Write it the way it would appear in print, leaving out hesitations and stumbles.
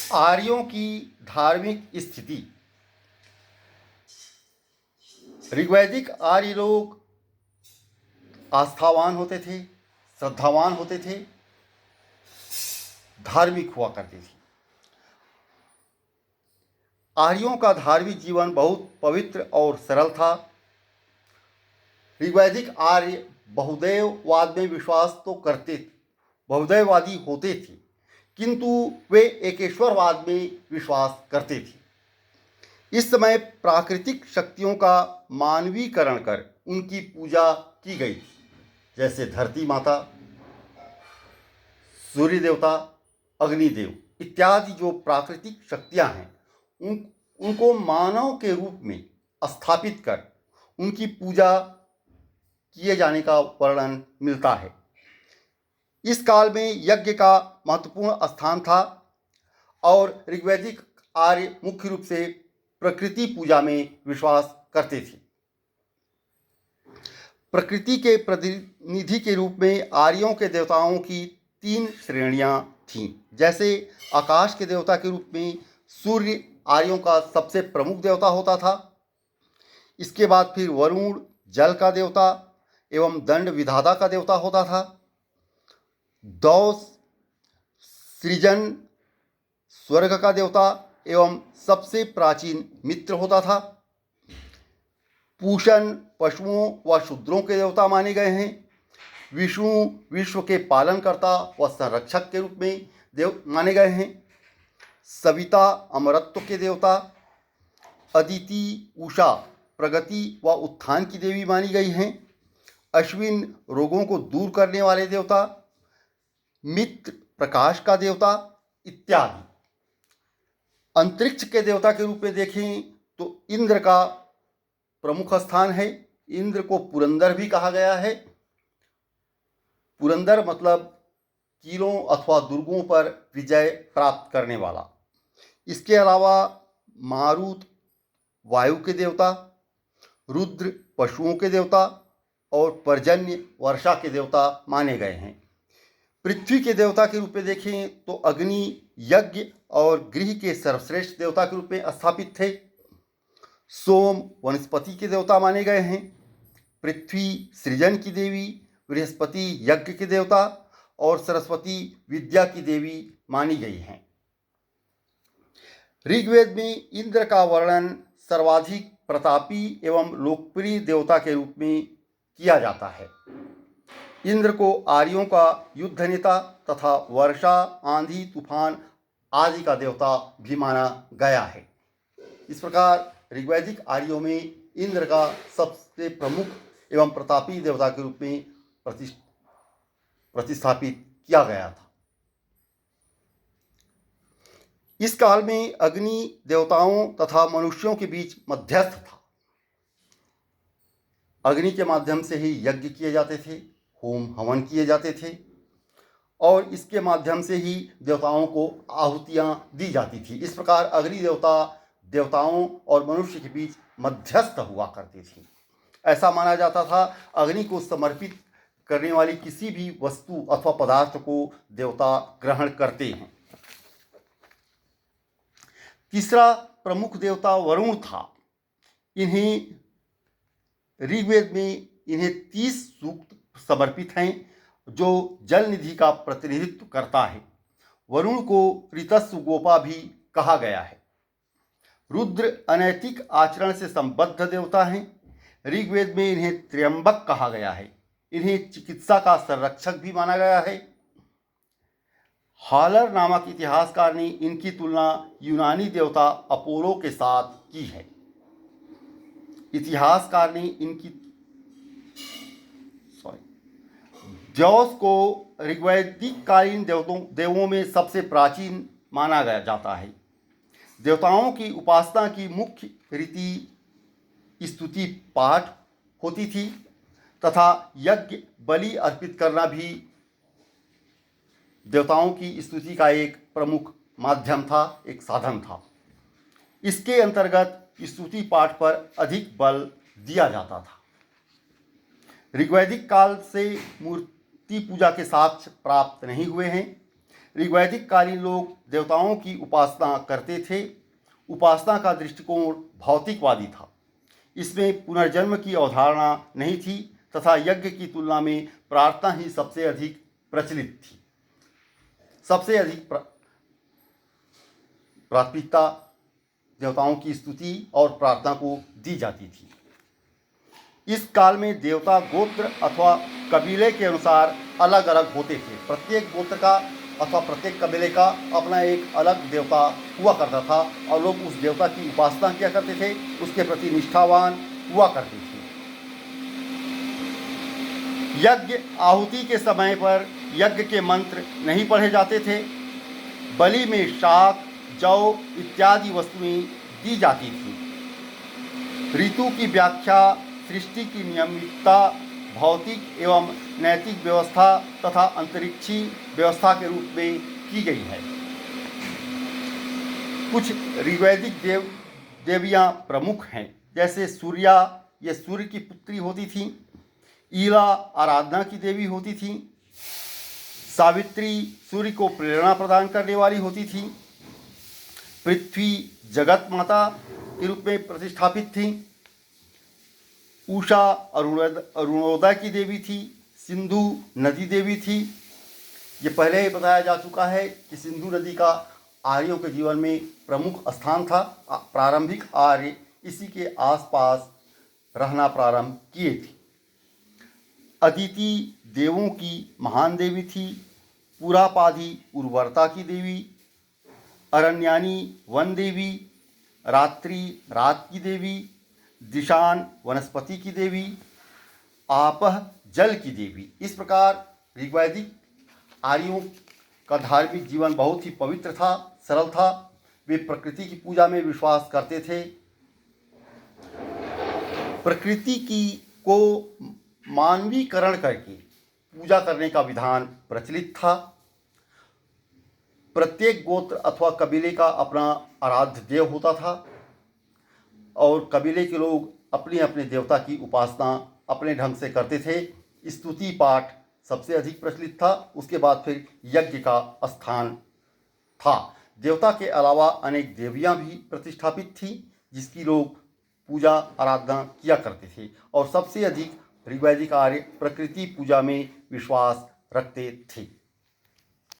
आर्यों की धार्मिक स्थिति। ऋग्वैदिक आर्य लोग आस्थावान होते थे, श्रद्धावान होते थे, धार्मिक हुआ करते थे। आर्यों का धार्मिक जीवन बहुत पवित्र और सरल था। ऋग्वैदिक आर्य बहुदेववाद में विश्वास तो करते थे, बहुदेववादी होते थे, किंतु वे एकेश्वरवाद में विश्वास करते थे। इस समय प्राकृतिक शक्तियों का मानवीकरण कर उनकी पूजा की गई, जैसे धरती माता, सूर्य देवता, अग्निदेव इत्यादि जो प्राकृतिक शक्तियां हैं उनको मानव के रूप में स्थापित कर उनकी पूजा किए जाने का वर्णन मिलता है। इस काल में यज्ञ का महत्वपूर्ण स्थान था और ऋग्वैदिक आर्य मुख्य रूप से प्रकृति पूजा में विश्वास करते थे। प्रकृति के प्रतिनिधि के रूप में आर्यों के देवताओं की 3 श्रेणियां थीं। जैसे आकाश के देवता के रूप में सूर्य आर्यों का सबसे प्रमुख देवता होता था। इसके बाद फिर वरुण जल का देवता एवं दंड विधाता का देवता होता था। दौस सृजन स्वर्ग का देवता एवं सबसे प्राचीन मित्र होता था। पूषण पशुओं व शूद्रों के देवता माने गए हैं। विष्णु विश्व के पालनकर्ता व संरक्षक के रूप में देव माने गए हैं। सविता अमरत्व के देवता, अदिति उषा प्रगति व उत्थान की देवी मानी गई हैं। अश्विन रोगों को दूर करने वाले देवता, मित्र प्रकाश का देवता इत्यादि। अंतरिक्ष के देवता के रूप में देखें तो इंद्र का प्रमुख स्थान है। इंद्र को पुरंदर भी कहा गया है। पुरंदर मतलब किलों अथवा दुर्गों पर विजय प्राप्त करने वाला। इसके अलावा मारुत वायु के देवता, रुद्र पशुओं के देवता और पर्जन्य वर्षा के देवता माने गए हैं। पृथ्वी के देवता के रूप में देखें तो अग्नि यज्ञ और गृह के सर्वश्रेष्ठ देवता के रूप में स्थापित थे। सोम वनस्पति के देवता माने गए हैं। पृथ्वी सृजन की देवी, बृहस्पति यज्ञ के देवता और सरस्वती विद्या की देवी मानी गई हैं। ऋग्वेद में इंद्र का वर्णन सर्वाधिक प्रतापी एवं लोकप्रिय देवता के रूप में किया जाता है। इंद्र को आर्यों का युद्ध नेता तथा वर्षा आंधी तूफान आदि का देवता भी माना गया है। इस प्रकार ऋग्वैदिक आर्यों में इंद्र का सबसे प्रमुख एवं प्रतापी देवता के रूप में प्रतिस्थापित किया गया था। इस काल में अग्नि देवताओं तथा मनुष्यों के बीच मध्यस्थ था। अग्नि के माध्यम से ही यज्ञ किए जाते थे, होम हवन किए जाते थे और इसके माध्यम से ही देवताओं को आहुतियां दी जाती थी। इस प्रकार अग्नि देवता देवताओं और मनुष्य के बीच मध्यस्थ हुआ करते थे। ऐसा माना जाता था अग्नि को समर्पित करने वाली किसी भी वस्तु अथवा पदार्थ को देवता ग्रहण करते हैं। तीसरा प्रमुख देवता वरुण था। ऋग्वेद में इन्हें 30 सूक्त समर्पित हैं जो जल निधि का प्रतिनिधित्व करता है। वरुण को ऋतस्व गोपा भी कहा गया है। रुद्र अनैतिक आचरण से संबद्ध देवता हैं। ऋग्वेद में इन्हें त्र्यंबक कहा गया है। इन्हें चिकित्सा का संरक्षक भी माना गया है। हालर नामक इतिहासकार ने इनकी तुलना यूनानी देवता अपोलो के साथ की है। इतिहासकार ने इनकी ज़्यूस को ऋग्वैदिक कालीन देवों में सबसे प्राचीन माना जाता है। देवताओं की उपासना की मुख्य रीति स्तुति पाठ होती थी तथा यज्ञ बलि अर्पित करना भी देवताओं की स्तुति का एक प्रमुख माध्यम था, एक साधन था। इसके अंतर्गत स्तुति पाठ पर अधिक बल दिया जाता था। ऋग्वैदिक काल से मूर्ति पूजा के साक्ष्य प्राप्त नहीं हुए हैं। ऋग्वैदिक कालीन लोग देवताओं की उपासना करते थे। उपासना का दृष्टिकोण भौतिकवादी था। इसमें पुनर्जन्म की अवधारणा नहीं थी तथा यज्ञ की तुलना में प्रार्थना ही सबसे अधिक प्रचलित थी। सबसे अधिक प्राथमिकता देवताओं की स्तुति और प्रार्थना को दी जाती थी। इस काल में देवता गोत्र अथवा कबीले के अनुसार अलग अलग होते थे। प्रत्येक गोत्र का अथवा प्रत्येक कबीले का अपना एक अलग देवता हुआ करता था और लोग उस देवता की उपासना किया करते थे, उसके प्रति निष्ठावान हुआ करते थे। यज्ञ आहुति के समय पर यज्ञ के मंत्र नहीं पढ़े जाते थे। बलि में शाक, जौ इत्यादि वस्तुएं दी जाती थी। ऋतु की व्याख्या सृष्टि की नियमितता, भौतिक एवं नैतिक व्यवस्था तथा अंतरिक्षी व्यवस्था के रूप में की गई है। कुछ ऋग्वैदिक देवियां प्रमुख हैं, जैसे सूर्या, ये सूर्य की पुत्री होती थी। ईला आराधना की देवी होती थी। सावित्री सूर्य को प्रेरणा प्रदान करने वाली होती थी। पृथ्वी जगत माता के रूप में प्रतिष्ठापित थी। उषा अरुणोदय की देवी थी। सिंधु नदी देवी थी। ये पहले ही बताया जा चुका है कि सिंधु नदी का आर्यों के जीवन में प्रमुख स्थान था। प्रारंभिक आर्य इसी के आसपास रहना प्रारंभ किए थे। अदिति देवों की महान देवी थी। पुरापाधि उर्वरता की देवी, अरण्यानी वन देवी, रात्रि रात की देवी, दिशान वनस्पति की देवी, आपह जल की देवी। इस प्रकार ऋग्वैदिक आर्यों का धार्मिक जीवन बहुत ही पवित्र था, सरल था। वे प्रकृति की पूजा में विश्वास करते थे। प्रकृति को मानवीकरण करके पूजा करने का विधान प्रचलित था। प्रत्येक गोत्र अथवा कबीले का अपना आराध्य देव होता था और कबीले के लोग अपने अपने देवता की उपासना अपने ढंग से करते थे। स्तुति पाठ सबसे अधिक प्रचलित था। उसके बाद फिर यज्ञ का स्थान था। देवता के अलावा अनेक देवियां भी प्रतिष्ठापित थीं, जिसकी लोग पूजा आराधना किया करते थे। और सबसे अधिक ऋग्वैदिक आर्य प्रकृति पूजा में विश्वास रखते थे।